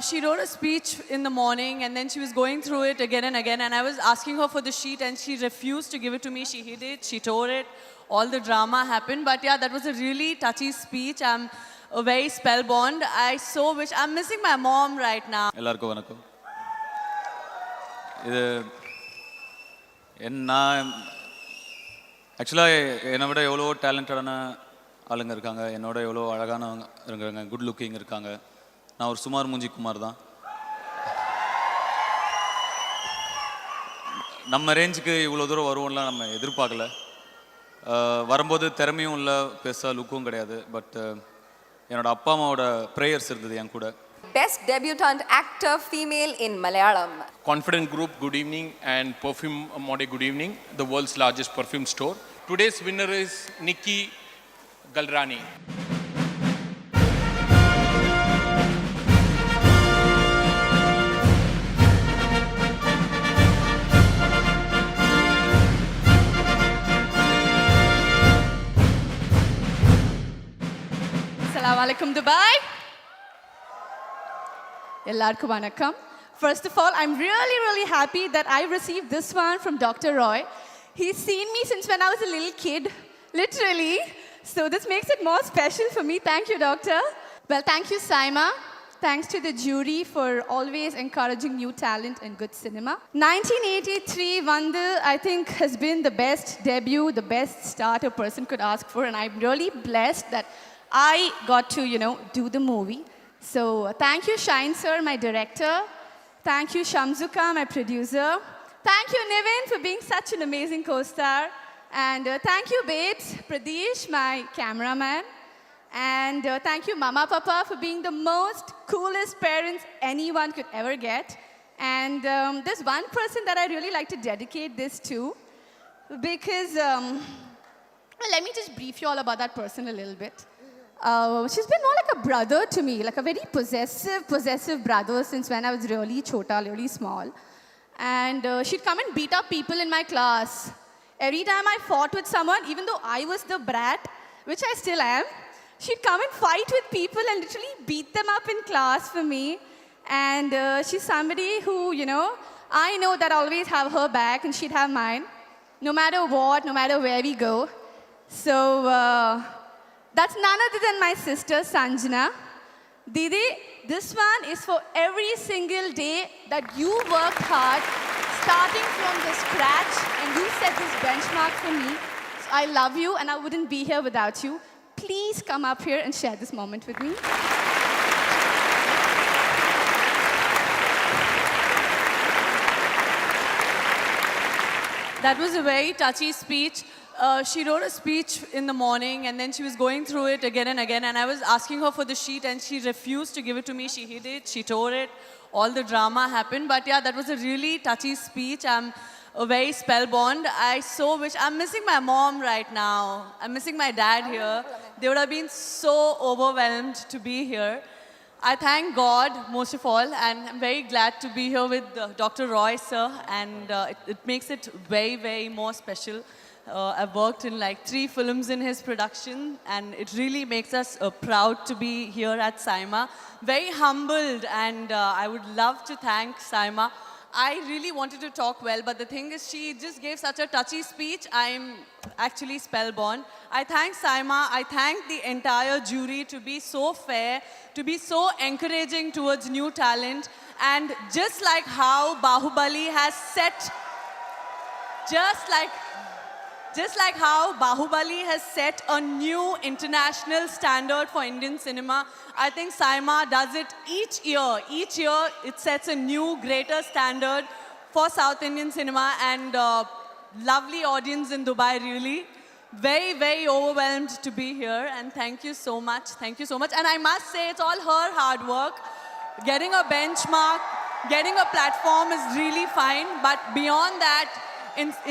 She wrote a speech in the morning and then she was going through it again and again, and I was asking her for the sheet and she refused to give it to me. She hid it, she tore it, all the drama happened. But yeah, that was a really touchy speech. I'm very spellbound. I so wish, I'm missing my mom right now. எல்லாருக்கும் வணக்கம். இது நான் ஆக்சுவலாக என்னை விட எவ்வளோ டேலண்டடான ஆளுங்க இருக்காங்க, என்னோட எவ்வளோ அழகானவங்க இருக்காங்க, குட் லுக்கிங் இருக்காங்க. நான் ஒரு சுமார் மூஞ்சி குமார் தான். நம்ம ரேஞ்சுக்கு இவ்வளோ தூரம் வருவோம்லாம் நம்ம எதிர்பார்க்கல. வரும்போது திறமையும் இல்லை, பெருசாக லுக்கும் கிடையாது. பட் என்னோட அப்பா அம்மாவோட ப்ரேயர்ஸ் இருந்தது என் கூட. Best debutant actor female in Malayalam. Confident Group, good evening, and Perfume Mode, good evening, the world's largest perfume store. Today's winner is Nikki Galrani. Assalamu alaikum Dubai. Ellarku vanakkam. First of all, I'm really happy that I received this one from Dr. Roy. He's seen me since when I was a little kid, literally. So this makes it more special for me. Thank you, doctor. Well, thank you, Saima. Thanks to the jury for always encouraging new talent and good cinema. 1983 Vandu, I think, has been the best debut, the best start a person could ask for. And I'm really blessed that I got to, do the movie. So thank you, Shine Sir, my director. Thank you, Shamzuka, my producer. Thank you, Nivin, for being such an amazing co-star. And thank you, Babes, Pradesh, my cameraman. And thank you, Mama Papa, for being the most coolest parents anyone could ever get. And there's one person that I really like to dedicate this to, because, well, let me just brief you all about that person a little bit. She's been more like a brother to me, like a very possessive brother since when I was really chota, really small. And she'd come and beat up people in my class. Every time I fought with someone, even though I was the brat, which I still am, she'd come and fight with people and literally beat them up in class for me. And she's somebody who, I know that I always have her back and she'd have mine, no matter what, no matter where we go. So, that's none other than my sister, Sanjana. Didi, this one is for every single day that you worked hard, starting from the scratch, and you set this benchmark for me. So I love you, and I wouldn't be here without you. Please come up here and share this moment with me. That was a very touchy speech. She wrote a speech in the morning and then she was going through it again and again, and I was asking her for the sheet and she refused to give it to me. She hid it, she tore it, all the drama happened. But yeah, that was a really touchy speech. I'm very spellbound. I so wish, I'm missing my mom right now. I'm missing my dad here. They would have been so overwhelmed to be here. I thank God most of all, and I'm very glad to be here with Dr. Roy sir, and it makes it very more special. I've worked in like 3 films in his production, and it really makes us proud to be here at Saima. Very humbled, and I would love to thank Saima. I really wanted to talk well, but the thing is, she just gave such a touchy speech. I'm actually spellbound. I thank Saima. I thank the entire jury to be so fair, to be so encouraging towards new talent, and just like how Bahubali has set, just like how Bahubali has set a new international standard for Indian cinema, I think Saima does it each year. Each year, it sets a new, greater standard for South Indian cinema, and lovely audience in Dubai, really. Very overwhelmed to be here, and thank you so much. Thank you so much. And I must say, it's all her hard work. Getting a benchmark, getting a platform is really fine, but beyond that,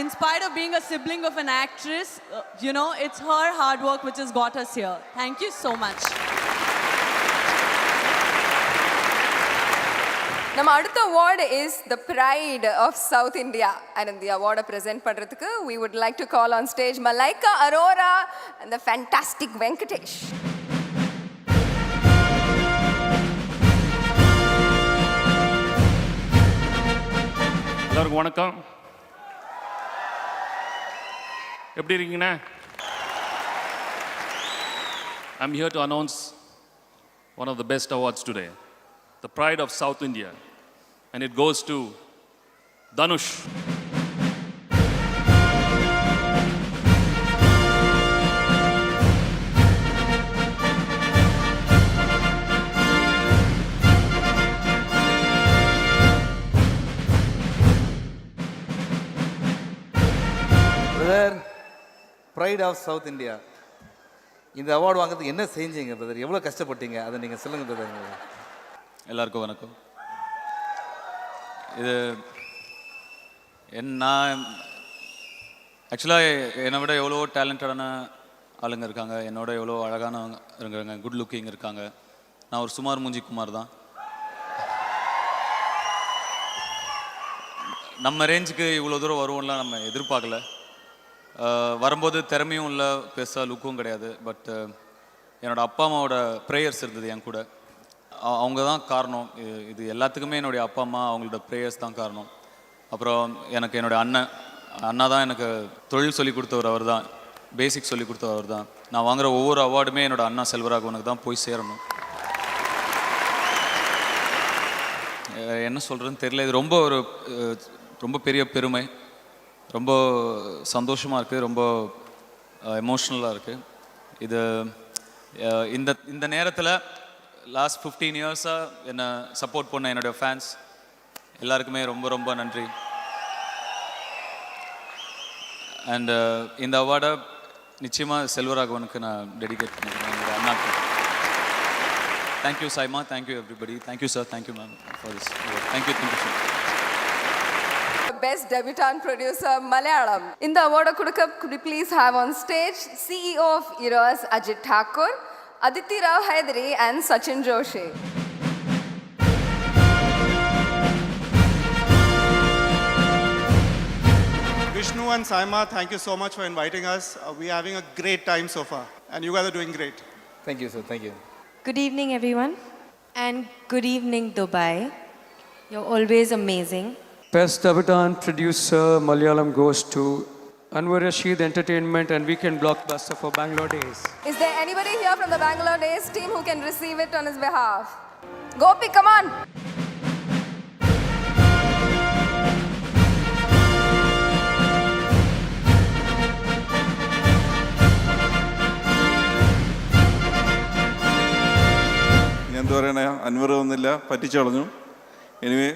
in spite of being a sibling of an actress, it's her hard work which has got us here. Thank you so much. நம்ம அடுத்த award is the pride of South India, and இந்த award present பண்றதுக்கு we would like to call on stage Malaika Arora and the fantastic Venkatesh. எல்லாருக்கும் வணக்கம். எப்படி இருக்கீங்கண்ணா? I'm here to announce one of the best awards today, the Pride of South India, and it goes to Dhanush. Brother, pride of south India இந்த award வாங்குறதுக்கு என்ன செஞ்சீங்க brother? எவ்வளோ கஷ்டப்பட்டீங்க அதை நீங்கள் சொல்லுங்கள் பிரதர். எல்லாருக்கும் வணக்கம். இது நான் ஆக்சுவலாக என்னை விட எவ்வளோ டேலண்டடான ஆளுங்க இருக்காங்க, என்னோட எவ்வளோ அழகானவங்க இருக்காங்க, குட் லுக்கிங் இருக்காங்க. நான் ஒரு சுமார் மூஞ்சி குமார் தான். நம்ம ரேஞ்சுக்கு இவ்வளோ தூரம் வருவோம்லாம் நம்ம எதிர்பார்க்கல. வரும்போது திறமையும் இல்லை, பெருசாக லுக்கும் கிடையாது. பட் என்னோடய அப்பா அம்மாவோட ப்ரேயர்ஸ் இருந்தது என் கூட. அவங்க தான் காரணம். இது எல்லாத்துக்குமே என்னுடைய அப்பா அம்மா அவங்களோட ப்ரேயர்ஸ் தான் காரணம். அப்புறம் எனக்கு என்னுடைய அண்ணா தான் எனக்கு தொழில் சொல்லி கொடுத்தவர். அவர் தான் பேசிக் சொல்லி கொடுத்தவர். அவர் தான் நான் வாங்குகிற ஒவ்வொரு அவார்டுமே என்னோடய அண்ணா செல்வராகவனுக்கு தான் போய் சேரணும். என்ன சொல்கிறேன்னு தெரியல. இது ரொம்ப பெரிய பெருமை, ரொம்ப சந்தோஷமாக இருக்குது, ரொம்ப எமோஷ்னலாக இருக்குது. இது இந்த நேரத்தில் லாஸ்ட் 15 இயர்ஸாக என்னை சப்போர்ட் பண்ண என்னுடைய ஃபேன்ஸ் எல்லாருக்குமே ரொம்ப ரொம்ப நன்றி. அண்ட் இந்த அவார்டை நிச்சயமாக செல்வராகவனுக்கு நான் டெடிகேட் பண்ணிக்கிறேன், என்னோட அண்ணாக்கு. Thank you Saima, thank you everybody, thank you sir, thank you ma'am for this. Thank you sir. Best debutant producer Malayalam. In the award could you please have on stage CEO of Eros Ajit Thakur, Aditi Rao Hydari and Sachin Joshi. Vishnu and Saima, thank you so much for inviting us. We are having a great time so far and you guys are doing great. Thank you sir, thank you. Good evening, everyone, and good evening, Dubai. You're always amazing. Best Debutant Producer Malayalam goes to Anwar Rashid Entertainment and Weekend Blockbuster for Bangalore Days. Is there anybody here from the Bangalore Days team who can receive it on his behalf? Gopi, come on. എന്താ പറയണേ, അൻവർ ഒന്നുമില്ല, പറ്റിച്ചു കളഞ്ഞു. Anyway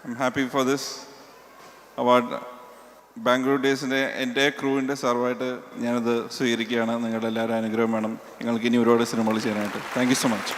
I am happy for this award. Bangalore ഡേയ്സിൻ്റെ എൻ്റെ ക്രൂവിൻ്റെ സർവായിട്ട് ഞാനത് സ്വീകരിക്കുകയാണ്. നിങ്ങളുടെ എല്ലാവരും അനുഗ്രഹം വേണം. നിങ്ങൾക്ക് ഇനി ഒരുപാട് സിനിമകൾ ചെയ്യാനായിട്ട്. Thank you so much.